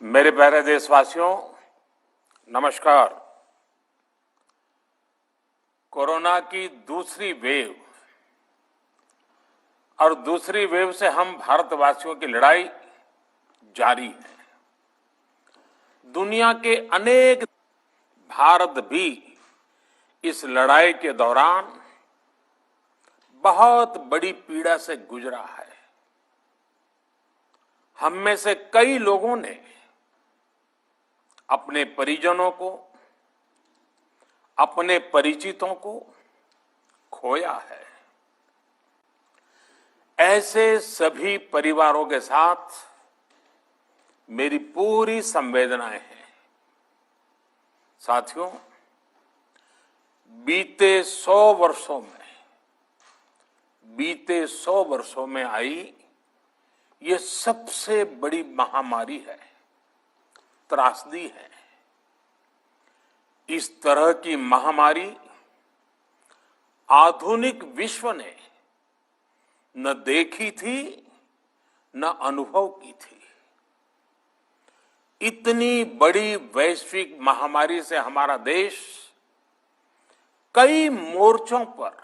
मेरे प्यारे देशवासियों, नमस्कार। कोरोना की दूसरी वेव और दूसरी वेव से हम भारतवासियों की लड़ाई जारी है। दुनिया के अनेक भारत भी इस लड़ाई के दौरान बहुत बड़ी पीड़ा से गुजरा है। हम में से कई लोगों ने अपने परिजनों को, अपने परिचितों को खोया है। ऐसे सभी परिवारों के साथ मेरी पूरी संवेदनाएं हैं। साथियों, बीते 100 वर्षों में आई ये सबसे बड़ी महामारी है, त्रासदी है। इस तरह की महामारी आधुनिक विश्व ने न देखी थी, न अनुभव की थी। इतनी बड़ी वैश्विक महामारी से हमारा देश कई मोर्चों पर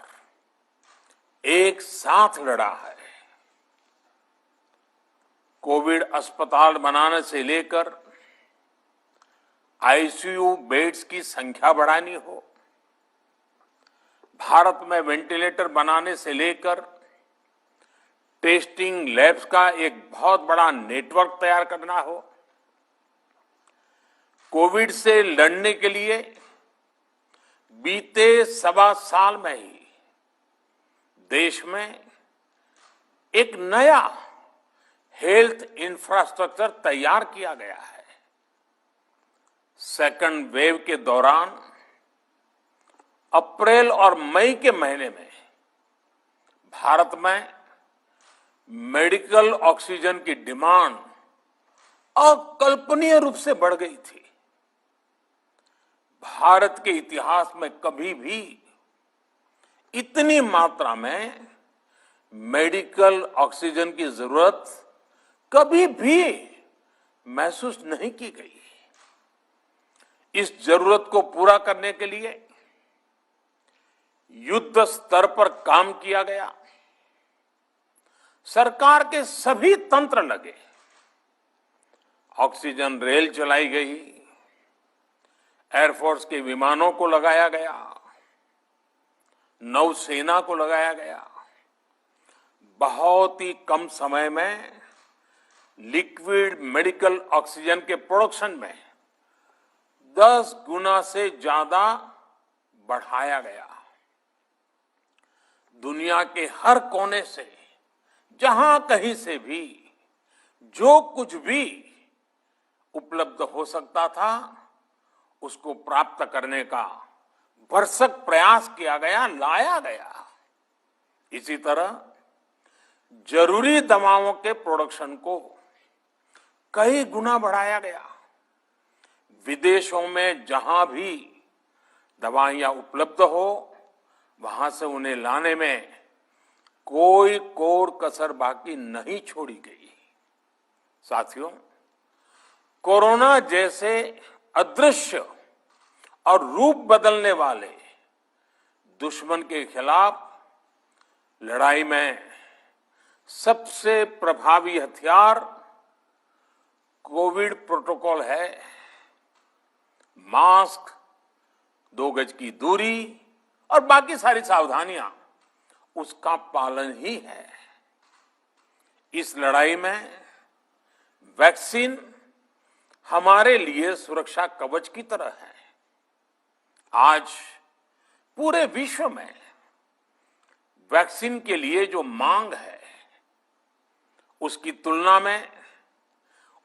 एक साथ लड़ा है। कोविड अस्पताल बनाने से लेकर आईसीयू बेड्स की संख्या बढ़ानी हो, भारत में वेंटिलेटर बनाने से लेकर टेस्टिंग लैब्स का एक बहुत बड़ा नेटवर्क तैयार करना हो, कोविड से लड़ने के लिए बीते 1.25 साल में ही देश में एक नया हेल्थ इंफ्रास्ट्रक्चर तैयार किया गया है। सेकंड वेव के दौरान अप्रैल और मई के महीने में भारत में मेडिकल ऑक्सीजन की डिमांड अकल्पनीय रूप से बढ़ गई थी। भारत के इतिहास में कभी भी इतनी मात्रा में मेडिकल ऑक्सीजन की जरूरत कभी भी महसूस नहीं की गई। इस जरूरत को पूरा करने के लिए युद्ध स्तर पर काम किया गया। सरकार के सभी तंत्र लगे। ऑक्सीजन रेल चलाई गई, एयरफोर्स के विमानों को लगाया गया, नौसेना को लगाया गया। बहुत ही कम समय में लिक्विड मेडिकल ऑक्सीजन के प्रोडक्शन में 10 गुना से ज्यादा बढ़ाया गया। दुनिया के हर कोने से, जहां कहीं से भी जो कुछ भी उपलब्ध हो सकता था, उसको प्राप्त करने का भरसक प्रयास किया गया, लाया गया। इसी तरह जरूरी दवाओं के प्रोडक्शन को कई गुना बढ़ाया गया। विदेशों में जहां भी दवाइयां उपलब्ध हो, वहां से उन्हें लाने में कोई कोर कसर बाकी नहीं छोड़ी गई। साथियों, कोरोना जैसे अदृश्य और रूप बदलने वाले दुश्मन के खिलाफ लड़ाई में सबसे प्रभावी हथियार कोविड प्रोटोकॉल है। मास्क, 2 गज की दूरी और बाकी सारी सावधानियां, उसका पालन ही है। इस लड़ाई में वैक्सीन हमारे लिए सुरक्षा कवच की तरह है। आज पूरे विश्व में वैक्सीन के लिए जो मांग है, उसकी तुलना में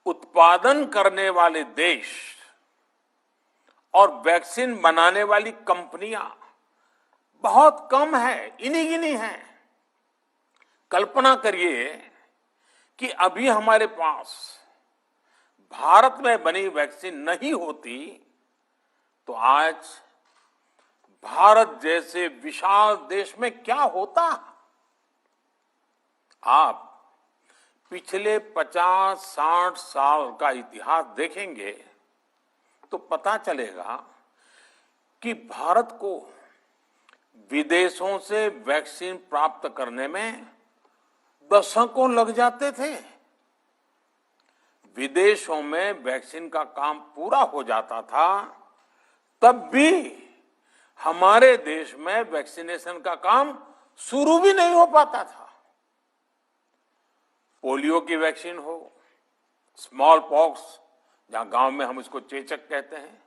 उत्पादन करने वाले देश और वैक्सीन बनाने वाली कंपनियां बहुत कम है, इन्हीं गिनी हैं। कल्पना करिए कि अभी हमारे पास भारत में बनी वैक्सीन नहीं होती तो आज भारत जैसे विशाल देश में क्या होता। आप पिछले 50-60 साल का इतिहास देखेंगे तो पता चलेगा कि भारत को विदेशों से वैक्सीन प्राप्त करने में दशकों लग जाते थे। विदेशों में वैक्सीन का काम पूरा हो जाता था, तब भी हमारे देश में वैक्सीनेशन का काम शुरू भी नहीं हो पाता था। पोलियो की वैक्सीन हो, स्मॉल पॉक्स, जहां गांव में हम इसको चेचक कहते हैं,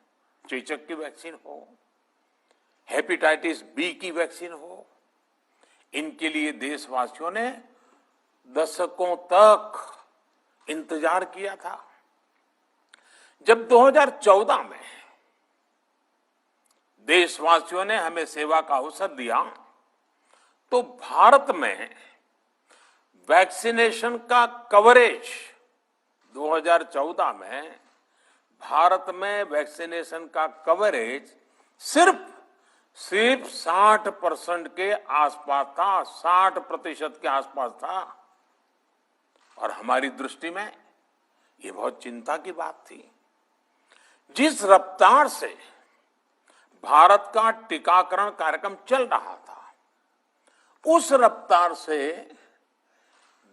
चेचक की वैक्सीन हो, हेपेटाइटिस बी की वैक्सीन हो, इनके लिए देशवासियों ने दशकों तक इंतजार किया था। जब 2014 में देशवासियों ने हमें सेवा का अवसर दिया, तो भारत में वैक्सीनेशन का कवरेज 2014 में भारत में वैक्सीनेशन का कवरेज सिर्फ 60% के आसपास था, 60% के आसपास था। और हमारी दृष्टि में ये बहुत चिंता की बात थी। जिस रफ्तार से भारत का टीकाकरण कार्यक्रम चल रहा था, उस रफ्तार से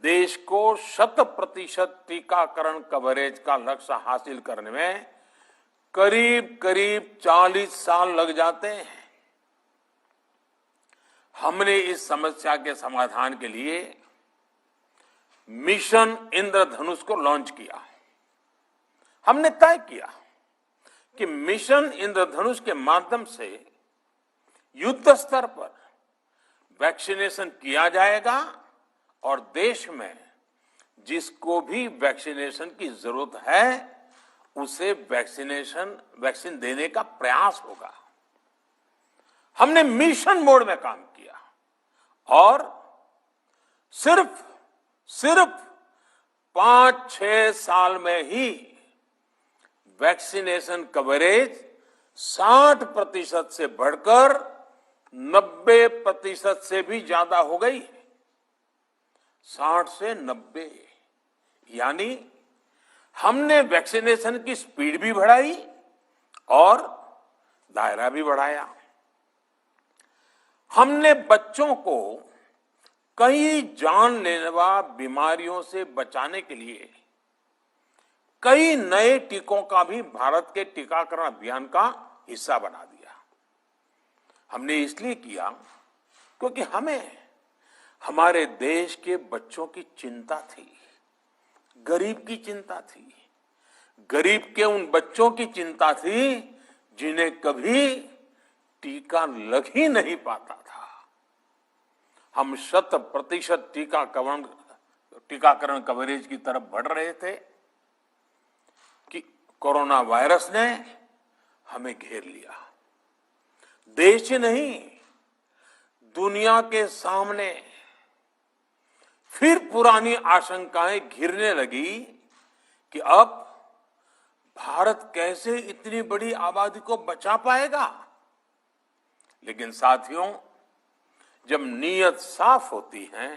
देश को 100% टीकाकरण कवरेज का लक्ष्य हासिल करने में करीब करीब 40 साल लग जाते हैं। हमने इस समस्या के समाधान के लिए मिशन इंद्रधनुष को लॉन्च किया। हमने तय किया कि मिशन इंद्रधनुष के माध्यम से युद्ध स्तर पर वैक्सीनेशन किया जाएगा और देश में जिसको भी वैक्सीनेशन की जरूरत है उसे वैक्सीन देने का प्रयास होगा। हमने मिशन मोड में काम किया और सिर्फ 5-6 साल में ही वैक्सीनेशन कवरेज 60% से बढ़कर 90% से भी ज्यादा हो गई। 60 से 90, यानी हमने वैक्सीनेशन की स्पीड भी बढ़ाई और दायरा भी बढ़ाया। हमने बच्चों को कई जानलेवा बीमारियों से बचाने के लिए कई नए टीकों का भी भारत के टीकाकरण अभियान का हिस्सा बना दिया। हमने इसलिए किया क्योंकि हमें हमारे देश के बच्चों की चिंता थी, गरीब की चिंता थी, गरीब के उन बच्चों की चिंता थी जिन्हें कभी टीका लग ही नहीं पाता था। हम 100% टीकाकरण कवरेज की तरफ बढ़ रहे थे कि कोरोना वायरस ने हमें घेर लिया। देश ही नहीं, दुनिया के सामने फिर पुरानी आशंकाएं घिरने लगी कि अब भारत कैसे इतनी बड़ी आबादी को बचा पाएगा। लेकिन साथियों, जब नीयत साफ होती है,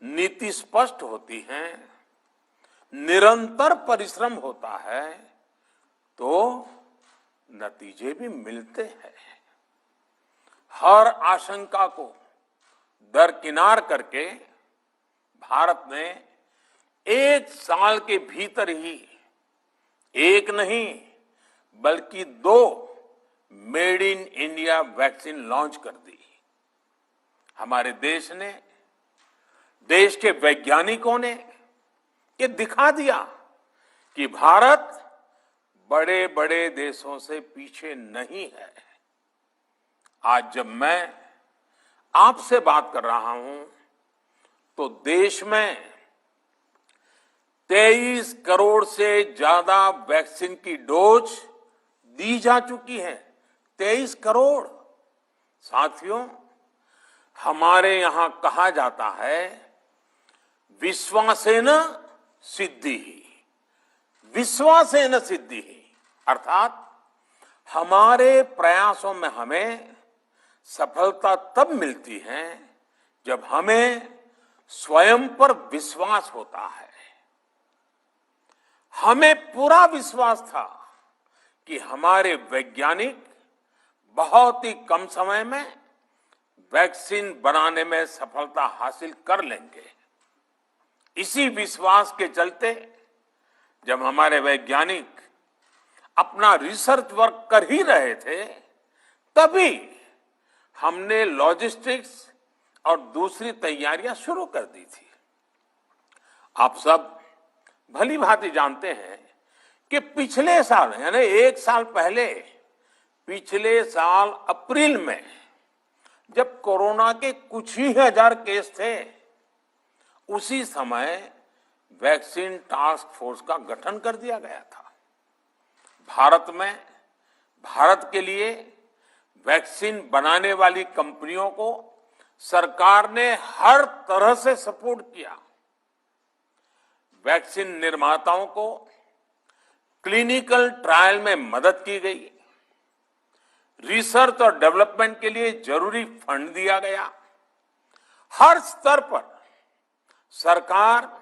नीति स्पष्ट होती है, निरंतर परिश्रम होता है, तो नतीजे भी मिलते हैं। हर आशंका को दरकिनार करके भारत ने 1 साल के भीतर ही एक नहीं बल्कि 2 made in India vaccine launch कर दी। हमारे देश ने, देश के वैज्ञानिकों ने ये दिखा दिया कि भारत बड़े बड़े देशों से पीछे नहीं है। आज जब मैं आपसे बात कर रहा हूं तो देश में 23 करोड़ से ज्यादा वैक्सीन की डोज दी जा चुकी है। 23 करोड़। साथियों, हमारे यहां कहा जाता है विश्वासेन सिद्धिः, विश्वासेन सिद्धिः, अर्थात हमारे प्रयासों में हमें सफलता तब मिलती है जब हमें स्वयं पर विश्वास होता है। हमें पूरा विश्वास था कि हमारे वैज्ञानिक बहुत ही कम समय में वैक्सीन बनाने में सफलता हासिल कर लेंगे। इसी विश्वास के चलते जब हमारे वैज्ञानिक अपना रिसर्च वर्क कर ही रहे थे, तभी हमने लॉजिस्टिक्स और दूसरी तैयारियां शुरू कर दी थी। आप सब भली भांति जानते हैं कि पिछले साल यानी 1 साल पहले, पिछले साल अप्रैल में जब कोरोना के कुछ ही हजार केस थे, उसी समय वैक्सीन टास्क फोर्स का गठन कर दिया गया था। भारत के लिए वैक्सीन बनाने वाली कंपनियों को सरकार ने हर तरह से सपोर्ट किया। वैक्सीन निर्माताओं को क्लिनिकल ट्रायल में मदद की गई, रिसर्च और डेवलपमेंट के लिए जरूरी फंड दिया गया। हर स्तर पर सरकार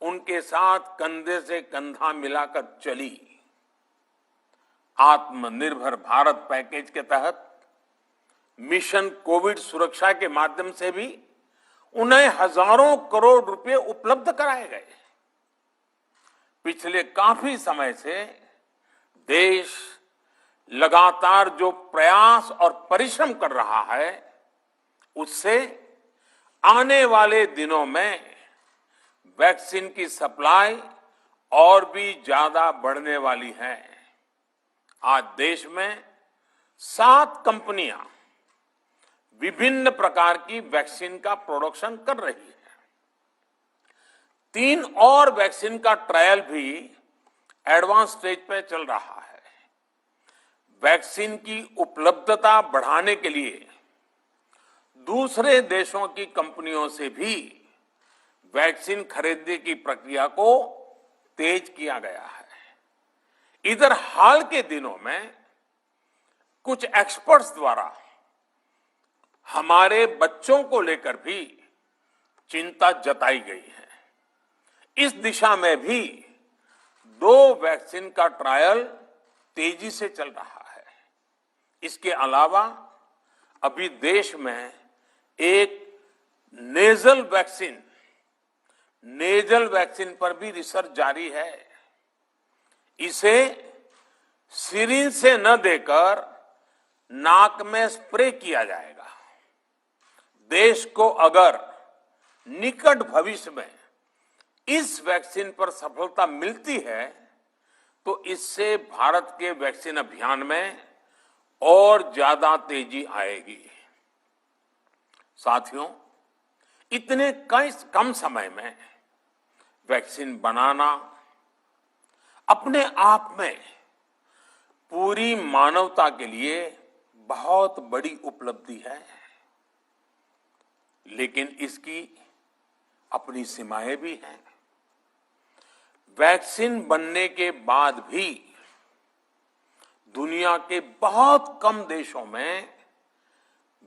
उनके साथ कंधे से कंधा मिलाकर चली। आत्मनिर्भर भारत पैकेज के तहत मिशन कोविड सुरक्षा के माध्यम से भी उन्हें हजारों करोड़ रुपए उपलब्ध कराए गए। पिछले काफी समय से देश लगातार जो प्रयास और परिश्रम कर रहा है, उससे आने वाले दिनों में वैक्सीन की सप्लाई और भी ज्यादा बढ़ने वाली है। आज देश में 7 कंपनियां विभिन्न प्रकार की वैक्सीन का प्रोडक्शन कर रही है। 3 और वैक्सीन का ट्रायल भी एडवांस स्टेज पे चल रहा है। वैक्सीन की उपलब्धता बढ़ाने के लिए दूसरे देशों की कंपनियों से भी वैक्सीन खरीदने की प्रक्रिया को तेज किया गया है। इधर हाल के दिनों में कुछ एक्सपर्ट्स द्वारा हमारे बच्चों को लेकर भी चिंता जताई गई है। इस दिशा में भी 2 वैक्सीन का ट्रायल तेजी से चल रहा है। इसके अलावा अभी देश में एक नेजल वैक्सीन पर भी रिसर्च जारी है। इसे सिरिंज से न देकर नाक में स्प्रे किया जाएगा। देश को अगर निकट भविष्य में इस वैक्सीन पर सफलता मिलती है, तो इससे भारत के वैक्सीन अभियान में और ज्यादा तेजी आएगी। साथियों, इतने कम समय में वैक्सीन बनाना अपने आप में पूरी मानवता के लिए बहुत बड़ी उपलब्धि है, लेकिन इसकी अपनी सीमाएं भी हैं। वैक्सीन बनने के बाद भी दुनिया के बहुत कम देशों में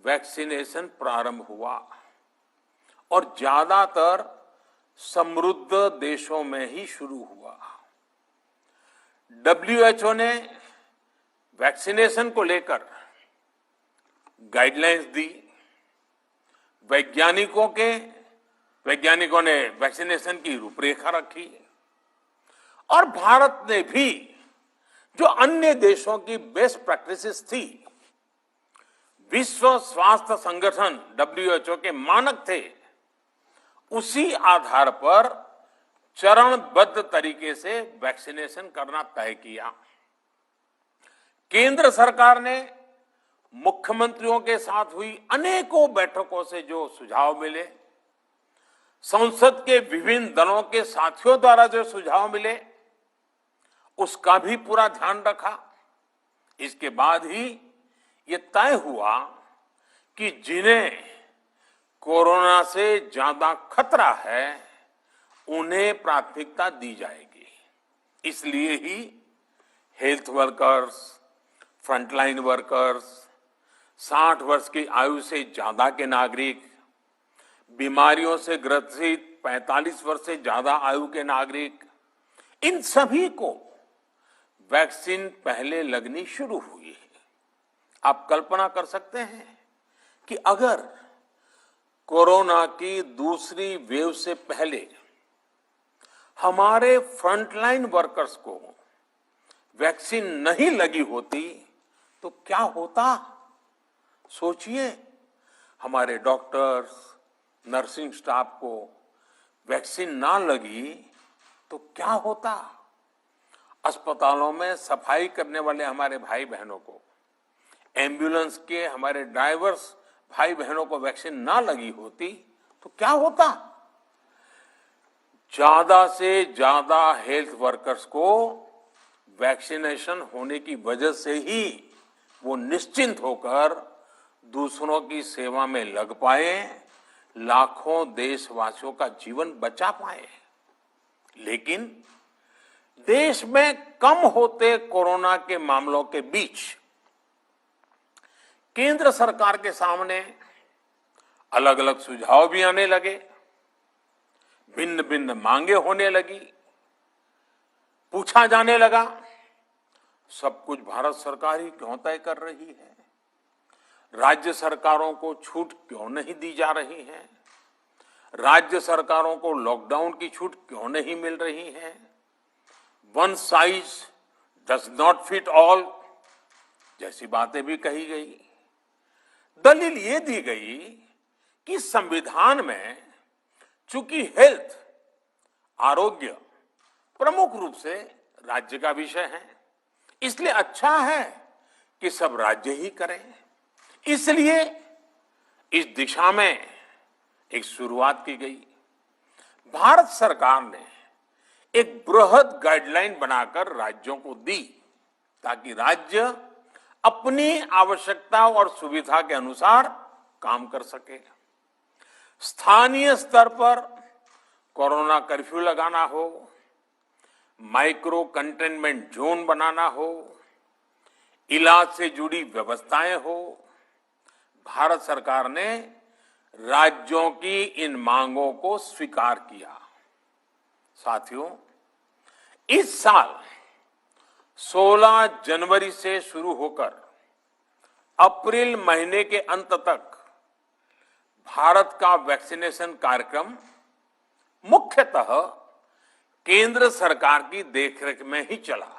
वैक्सीनेशन प्रारंभ हुआ और ज्यादातर समृद्ध देशों में ही शुरू हुआ। WHO ने वैक्सीनेशन को लेकर गाइडलाइंस दी। वैज्ञानिकों ने वैक्सीनेशन की रूपरेखा रखी और भारत ने भी जो अन्य देशों की बेस्ट प्रैक्टिसेस थी, विश्व स्वास्थ्य संगठन WHO के मानक थे, उसी आधार पर चरणबद्ध तरीके से वैक्सीनेशन करना तय किया। केंद्र सरकार ने मुख्यमंत्रियों के साथ हुई अनेकों बैठकों से जो सुझाव मिले, संसद के विभिन्न दलों के साथियों द्वारा जो सुझाव मिले, उसका भी पूरा ध्यान रखा। इसके बाद ही ये तय हुआ कि जिन्हें कोरोना से ज्यादा खतरा है, उन्हें प्राथमिकता दी जाएगी। इसलिए ही हेल्थ वर्कर्स, फ्रंटलाइन वर्कर्स, 60 वर्ष की आयु से ज्यादा के नागरिक, बीमारियों से ग्रसित 45 वर्ष से ज्यादा आयु के नागरिक, इन सभी को वैक्सीन पहले लगनी शुरू हुई है। आप कल्पना कर सकते हैं कि अगर कोरोना की दूसरी वेव से पहले हमारे फ्रंटलाइन वर्कर्स को वैक्सीन नहीं लगी होती तो क्या होता? सोचिए, हमारे डॉक्टर्स, नर्सिंग स्टाफ को वैक्सीन ना लगी तो क्या होता? अस्पतालों में सफाई करने वाले हमारे भाई बहनों को, एम्बुलेंस के हमारे ड्राइवर्स भाई बहनों को वैक्सीन ना लगी होती तो क्या होता? ज्यादा से ज्यादा हेल्थ वर्कर्स को वैक्सीनेशन होने की वजह से ही वो निश्चिंत होकर दूसरों की सेवा में लग पाए, लाखों देशवासियों का जीवन बचा पाए। लेकिन देश में कम होते कोरोना के मामलों के बीच केंद्र सरकार के सामने अलग अलग सुझाव भी आने लगे, भिन्न भिन्न मांगे होने लगी, पूछा जाने लगा, सब कुछ भारत सरकार ही क्यों तय कर रही है? राज्य सरकारों को छूट क्यों नहीं दी जा रही है? राज्य सरकारों को लॉकडाउन की छूट क्यों नहीं मिल रही है? One size does not fit all जैसी बातें भी कही गई। दलील ये दी गई कि संविधान में चूंकि हेल्थ, आरोग्य प्रमुख रूप से राज्य का विषय है, इसलिए अच्छा है कि सब राज्य ही करें। इसलिए इस दिशा में एक शुरुआत की गई। भारत सरकार ने एक बृहद गाइडलाइन बनाकर राज्यों को दी ताकि राज्य अपनी आवश्यकता और सुविधा के अनुसार काम कर सके। स्थानीय स्तर पर कोरोना कर्फ्यू लगाना हो, माइक्रो कंटेनमेंट जोन बनाना हो, इलाज से जुड़ी व्यवस्थाएं हो, भारत सरकार ने राज्यों की इन मांगों को स्वीकार किया। साथियों, इस साल 16 जनवरी से शुरू होकर अप्रैल महीने के अंत तक भारत का वैक्सीनेशन कार्यक्रम मुख्यतः केंद्र सरकार की देखरेख में ही चला।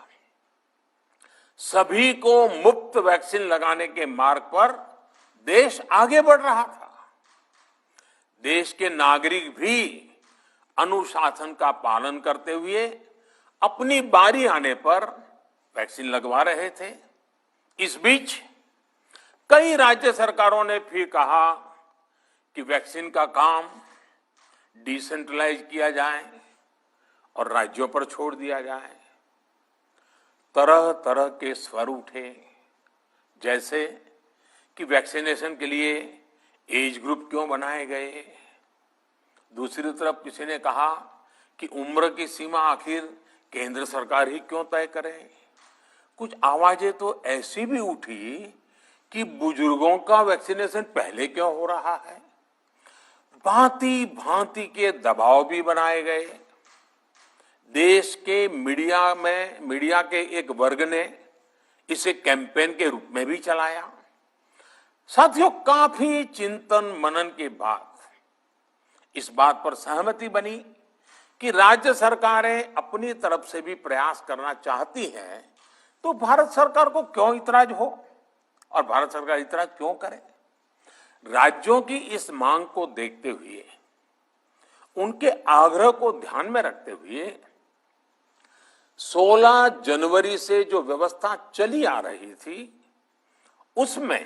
सभी को मुफ्त वैक्सीन लगाने के मार्ग पर देश आगे बढ़ रहा था। देश के नागरिक भी अनुशासन का पालन करते हुए अपनी बारी आने पर वैक्सीन लगवा रहे थे। इस बीच कई राज्य सरकारों ने फिर कहा कि वैक्सीन का काम डिसेंट्रलाइज किया जाए और राज्यों पर छोड़ दिया जाए। तरह तरह के स्वर उठे, जैसे कि वैक्सीनेशन के लिए एज ग्रुप क्यों बनाए गए। दूसरी तरफ किसी ने कहा कि उम्र की सीमा आखिर केंद्र सरकार ही क्यों तय करे। कुछ आवाजें तो ऐसी भी उठी कि बुजुर्गों का वैक्सीनेशन पहले क्यों हो रहा है। भांति भांति के दबाव भी बनाए गए। देश के मीडिया के एक वर्ग ने इसे कैंपेन के रूप में भी चलाया। साथियों, काफी चिंतन मनन के बाद इस बात पर सहमति बनी कि राज्य सरकारें अपनी तरफ से भी प्रयास करना चाहती हैं, तो भारत सरकार को क्यों इतराज हो और भारत सरकार इतराज क्यों करे। राज्यों की इस मांग को देखते हुए, उनके आग्रह को ध्यान में रखते हुए 16 जनवरी से जो व्यवस्था चली आ रही थी, उसमें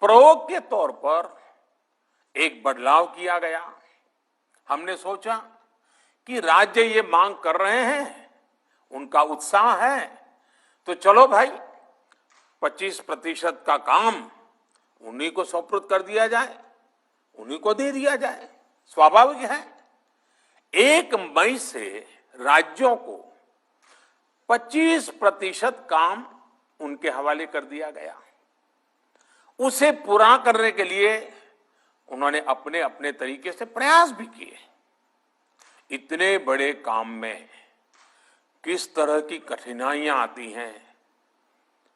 प्रयोग के तौर पर एक बदलाव किया गया। हमने सोचा कि राज्य ये मांग कर रहे हैं, उनका उत्साह है, तो चलो भाई 25% का काम उन्हीं को सुपुर्द कर दिया जाए, उन्हीं को दे दिया जाए। स्वाभाविक है 1 मई से राज्यों को 25% काम उनके हवाले कर दिया गया। उसे पूरा करने के लिए उन्होंने अपने अपने तरीके से प्रयास भी किए। इतने बड़े काम में किस तरह की कठिनाइयां आती हैं,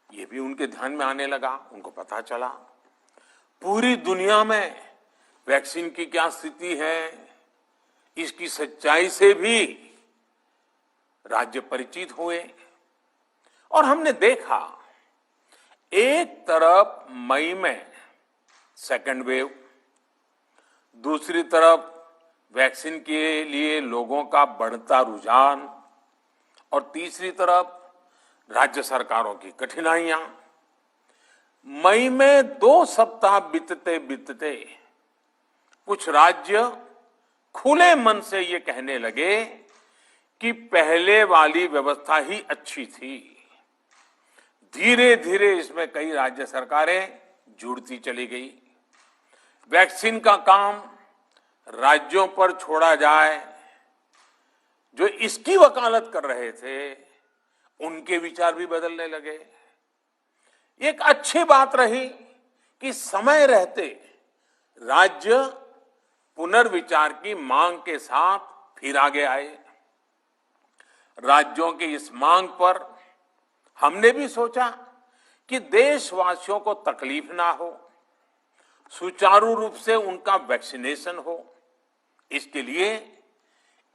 ये भी उनके ध्यान में आने लगा। उनको पता चला पूरी दुनिया में वैक्सीन की क्या स्थिति है, इसकी सच्चाई से भी राज्य परिचित हुए। और हमने देखा, एक तरफ मई में सेकेंड वेव, दूसरी तरफ वैक्सीन के लिए लोगों का बढ़ता रुझान, और तीसरी तरफ राज्य सरकारों की कठिनाइयां। मई में 2 सप्ताह बीतते बीतते कुछ राज्य खुले मन से ये कहने लगे कि पहले वाली व्यवस्था ही अच्छी थी। धीरे धीरे इसमें कई राज्य सरकारें जुड़ती चली गई। वैक्सीन का काम राज्यों पर छोड़ा जाए। जो इसकी वकालत कर रहे थे, उनके विचार भी बदलने लगे। एक अच्छी बात रही कि समय रहते राज्य पुनर्विचार की मांग के साथ फिर आगे आए। राज्यों की इस मांग पर हमने भी सोचा कि देशवासियों को तकलीफ ना हो, सुचारू रूप से उनका वैक्सीनेशन हो। इसके लिए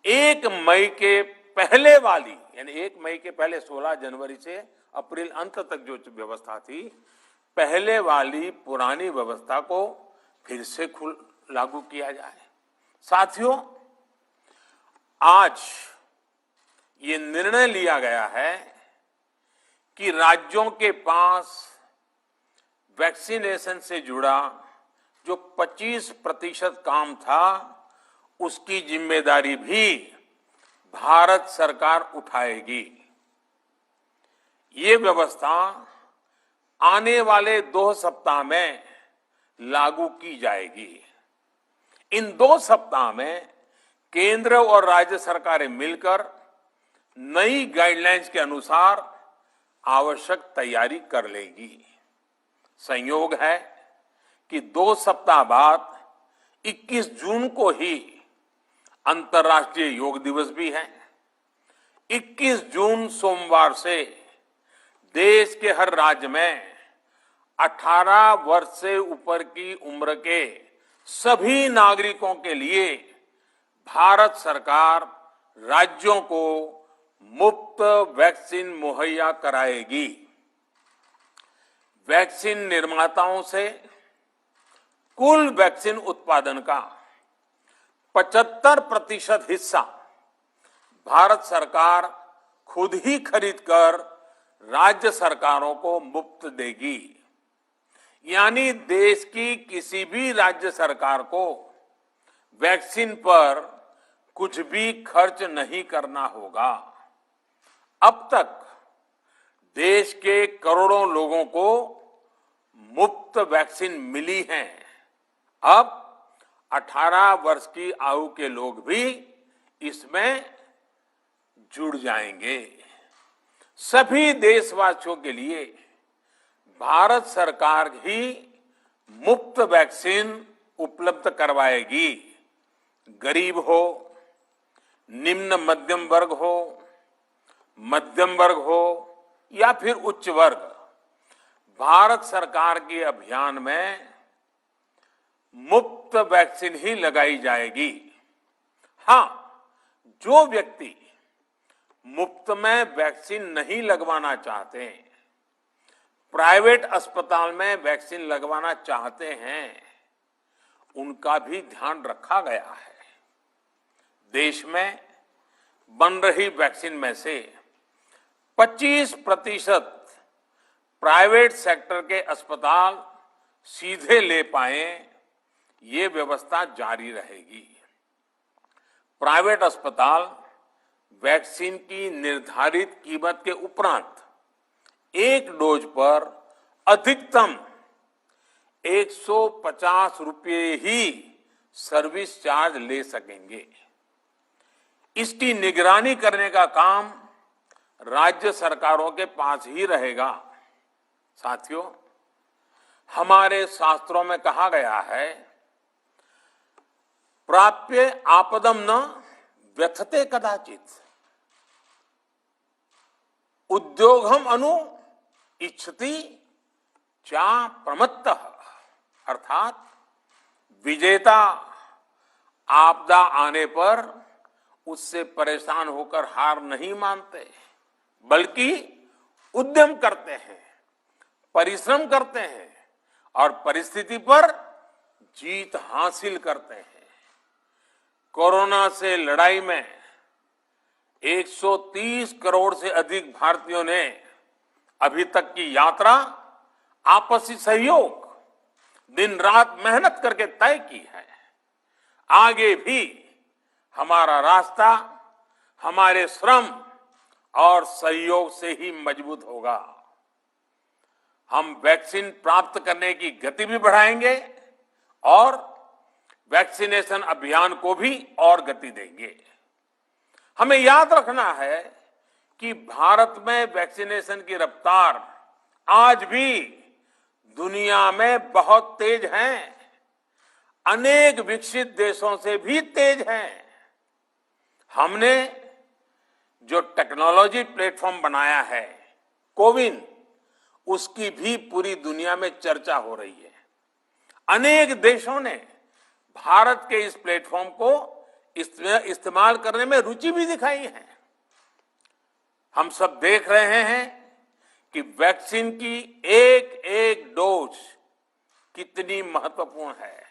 1 मई के पहले वाली, यानी 1 मई के पहले 16 जनवरी से अप्रैल अंत तक जो व्यवस्था थी, पहले वाली पुरानी व्यवस्था को फिर से लागू किया जाए। साथियों, आज ये निर्णय लिया गया है कि राज्यों के पास वैक्सीनेशन से जुड़ा जो 25% काम था, उसकी जिम्मेदारी भी भारत सरकार उठाएगी। ये व्यवस्था आने वाले 2 सप्ताह में लागू की जाएगी। इन 2 सप्ताह में केंद्र और राज्य सरकारें मिलकर नई गाइडलाइंस के अनुसार आवश्यक तैयारी कर लेगी। संयोग है कि 2 सप्ताह बाद 21 जून को ही अंतर्राष्ट्रीय योग दिवस भी है। 21 जून सोमवार से देश के हर राज्य में 18 वर्ष से ऊपर की उम्र के सभी नागरिकों के लिए भारत सरकार राज्यों को मुफ्त वैक्सीन मुहैया कराएगी। वैक्सीन निर्माताओं से कुल वैक्सीन उत्पादन का 75% हिस्सा भारत सरकार खुद ही खरीदकर राज्य सरकारों को मुफ्त देगी। यानी देश की किसी भी राज्य सरकार को वैक्सीन पर कुछ भी खर्च नहीं करना होगा। अब तक देश के करोड़ों लोगों को मुफ्त वैक्सीन मिली है। अब 18 वर्ष की आयु के लोग भी इसमें जुड़ जाएंगे। सभी देशवासियों के लिए भारत सरकार ही मुफ्त वैक्सीन उपलब्ध करवाएगी। गरीब हो, निम्न मध्यम वर्ग हो, मध्यम वर्ग हो या फिर उच्च वर्ग, भारत सरकार के अभियान में मुफ्त वैक्सीन ही लगाई जाएगी। हां, जो व्यक्ति मुफ्त में वैक्सीन नहीं लगवाना चाहते, प्राइवेट अस्पताल में वैक्सीन लगवाना चाहते हैं, उनका भी ध्यान रखा गया है। देश में बन रही वैक्सीन में से 25% प्राइवेट सेक्टर के अस्पताल सीधे ले पाए, ये व्यवस्था जारी रहेगी। प्राइवेट अस्पताल वैक्सीन की निर्धारित कीमत के उपरांत एक डोज पर अधिकतम 150 रुपये ही सर्विस चार्ज ले सकेंगे। इसकी निगरानी करने का काम राज्य सरकारों के पास ही रहेगा। साथियों, हमारे शास्त्रों में कहा गया है प्राप्य आपदम न व्यथते कदाचित उद्योगम अनु इच्छति चा प्रमत्तः, अर्थात विजेता आपदा आने पर उससे परेशान होकर हार नहीं मानते, बल्कि उद्यम करते हैं, परिश्रम करते हैं और परिस्थिति पर जीत हासिल करते हैं। कोरोना से लड़ाई में 130 करोड़ से अधिक भारतीयों ने अभी तक की यात्रा आपसी सहयोग, दिन रात मेहनत करके तय की है। आगे भी हमारा रास्ता हमारे श्रम और सहयोग से ही मजबूत होगा। हम वैक्सीन प्राप्त करने की गति भी बढ़ाएंगे और वैक्सीनेशन अभियान को भी और गति देंगे। हमें याद रखना है कि भारत में वैक्सीनेशन की रफ्तार आज भी दुनिया में बहुत तेज है, अनेक विकसित देशों से भी तेज है। हमने जो टेक्नोलॉजी प्लेटफॉर्म बनाया है कोविन, उसकी भी पूरी दुनिया में चर्चा हो रही है। अनेक देशों ने भारत के इस प्लेटफॉर्म को इस्तेमाल करने में रुचि भी दिखाई है। हम सब देख रहे हैं कि वैक्सीन की एक एक डोज कितनी महत्वपूर्ण है।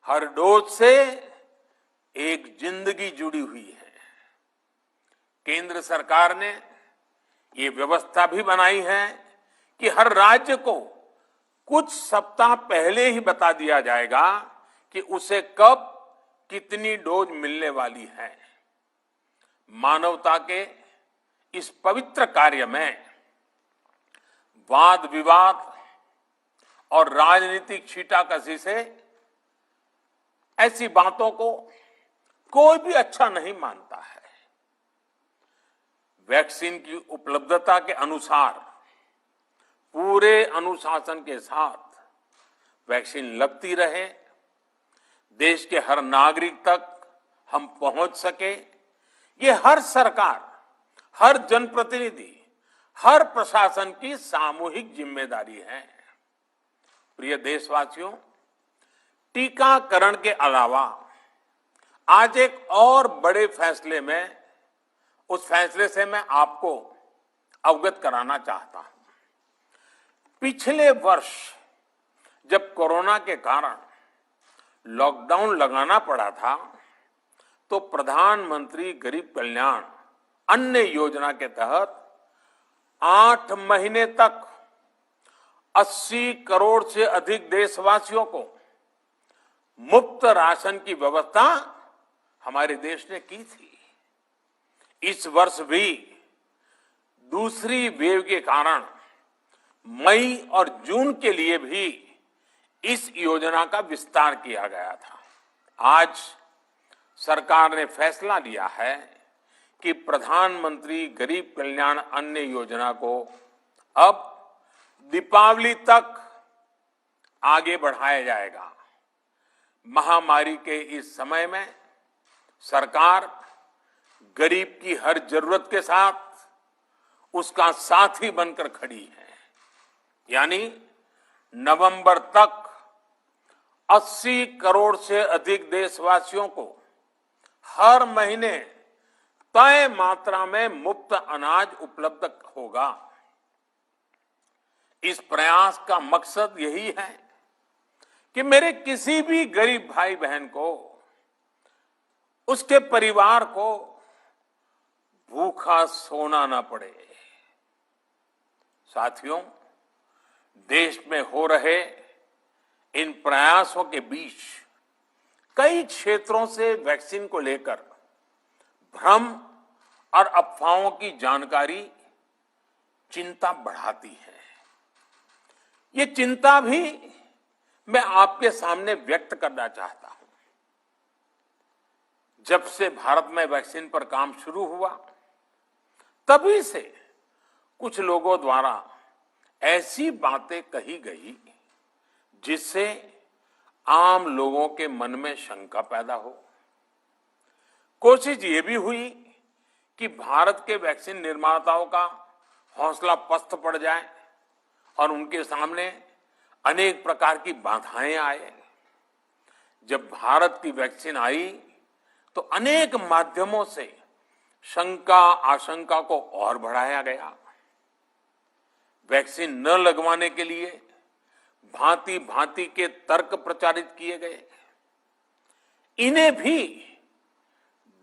हर डोज से एक जिंदगी जुड़ी हुई है। केंद्र सरकार ने ये व्यवस्था भी बनाई है कि हर राज्य को कुछ सप्ताह पहले ही बता दिया जाएगा कि उसे कब कितनी डोज मिलने वाली है। मानवता के इस पवित्र कार्य में वाद विवाद और राजनीतिक छींटाकशी से ऐसी बातों को कोई भी अच्छा नहीं मानता है। वैक्सीन की उपलब्धता के अनुसार पूरे अनुशासन के साथ वैक्सीन लगती रहे, देश के हर नागरिक तक हम पहुंच सके, ये हर सरकार, हर जनप्रतिनिधि, हर प्रशासन की सामूहिक जिम्मेदारी है। प्रिय देशवासियों, टीकाकरण के अलावा आज एक और बड़े फैसले में, उस फैसले से मैं आपको अवगत कराना चाहता हूं। पिछले वर्ष जब कोरोना के कारण लॉकडाउन लगाना पड़ा था, तो प्रधानमंत्री गरीब कल्याण अन्न योजना के तहत 8 महीने तक 80 करोड़ से अधिक देशवासियों को मुफ्त राशन की व्यवस्था हमारे देश ने की थी। इस वर्ष भी दूसरी वेव के कारण मई और जून के लिए भी इस योजना का विस्तार किया गया था। आज सरकार ने फैसला लिया है कि प्रधानमंत्री गरीब कल्याण अन्न योजना को अब दीपावली तक आगे बढ़ाया जाएगा। महामारी के इस समय में सरकार गरीब की हर जरूरत के साथ उसका साथी बनकर खड़ी है। यानी नवंबर तक 80 करोड़ से अधिक देशवासियों को हर महीने तय मात्रा में मुफ्त अनाज उपलब्ध होगा। इस प्रयास का मकसद यही है कि मेरे किसी भी गरीब भाई बहन को, उसके परिवार को भूखा सोना ना पड़े। साथियों, देश में हो रहे इन प्रयासों के बीच कई क्षेत्रों से वैक्सीन को लेकर भ्रम और अफवाहों की जानकारी चिंता बढ़ाती है। ये चिंता भी मैं आपके सामने व्यक्त करना चाहता हूं। जब से भारत में वैक्सीन पर काम शुरू हुआ, तभी से कुछ लोगों द्वारा ऐसी बातें कही गई जिससे आम लोगों के मन में शंका पैदा हो। कोशिश ये भी हुई कि भारत के वैक्सीन निर्माताओं का हौसला पस्त पड़ जाए और उनके सामने अनेक प्रकार की बाधाएं आए। जब भारत की वैक्सीन आई तो अनेक माध्यमों से शंका आशंका को और बढ़ाया गया। वैक्सीन न लगवाने के लिए भांति भांति के तर्क प्रचारित किए गए। इन्हें भी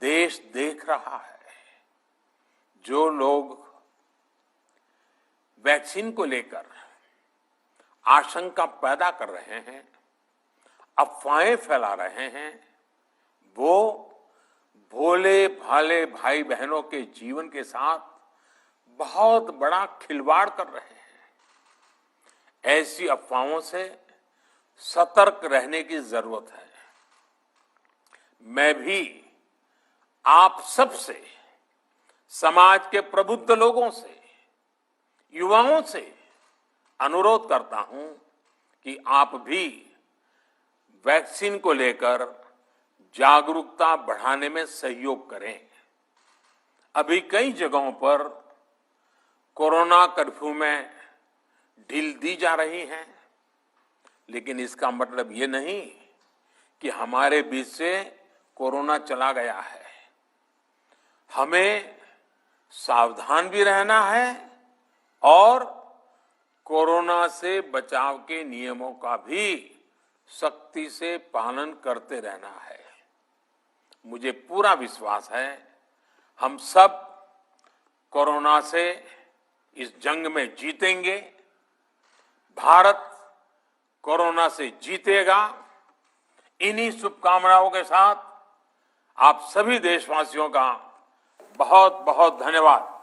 देश देख रहा है। जो लोग वैक्सीन को लेकर आशंका पैदा कर रहे हैं, अफवाहें फैला रहे हैं, वो भोले भाले भाई बहनों के जीवन के साथ बहुत बड़ा खिलवाड़ कर रहे हैं। ऐसी अफवाहों से सतर्क रहने की जरूरत है। मैं भी आप सबसे, समाज के प्रबुद्ध लोगों से, युवाओं से अनुरोध करता हूं कि आप भी वैक्सीन को लेकर जागरूकता बढ़ाने में सहयोग करें। अभी कई जगहों पर कोरोना कर्फ्यू में ढील दी जा रही है, लेकिन इसका मतलब ये नहीं कि हमारे बीच से कोरोना चला गया है। हमें सावधान भी रहना है और कोरोना से बचाव के नियमों का भी सख्ती से पालन करते रहना है। मुझे पूरा विश्वास है हम सब कोरोना से इस जंग में जीतेंगे। भारत कोरोना से जीतेगा। इन्हीं शुभकामनाओं के साथ आप सभी देशवासियों का बहुत बहुत धन्यवाद।